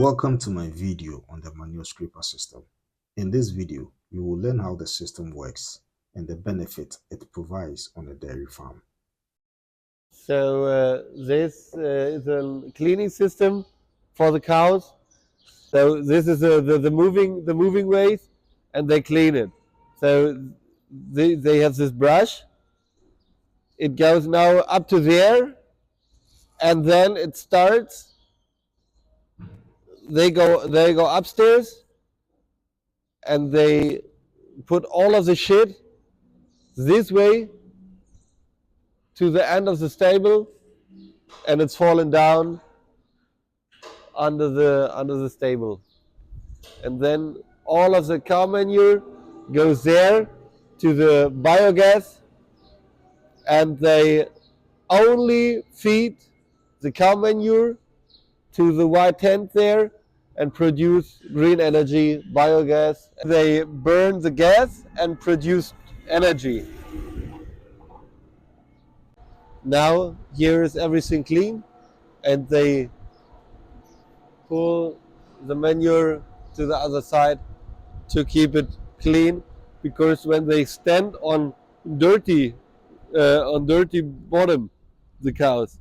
Welcome to my video on the Manure Scraper System. In this video, you will learn how the system works and the benefit it provides on a dairy farm. So this is a cleaning system for the cows. So this is the moving ways, and they clean it. So they have this brush. It goes now up to there, and then it starts. They go upstairs, and they put all of the shit this way to the end of the stable, and it's fallen down under the stable. And then all of the cow manure goes there to the biogas, and they only feed the cow manure to the white tent there and produce green energy, biogas. They burn the gas and produce energy. Now here is everything clean, and they pull the manure to the other side to keep it clean, because when they stand on dirty bottom, the cows,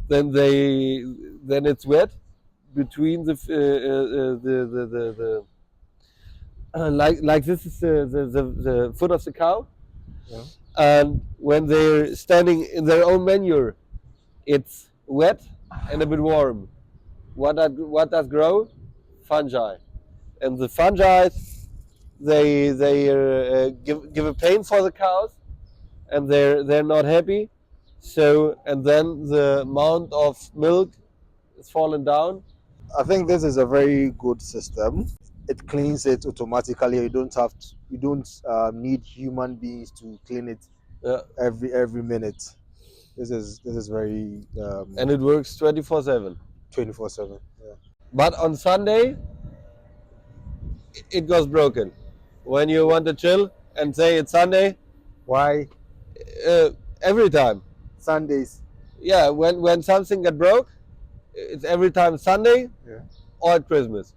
then it's wet between like this is the foot of the cow. Yeah. And when they're standing in their own manure, it's wet and a bit warm. What does grow? Fungi. And the fungi, they give a pain for the cows, and they're not happy. So, and then the amount of milk is falling down. I think this is a very good system. It cleans it automatically. You don't need human beings to clean it every minute. This is very And it works 24/7. 24/7. Yeah. But on Sunday, it goes broken. When you want to chill and say it's Sunday, Why every time. Sundays? Yeah, when something get broke, it's every time Sunday Yeah. or at Christmas.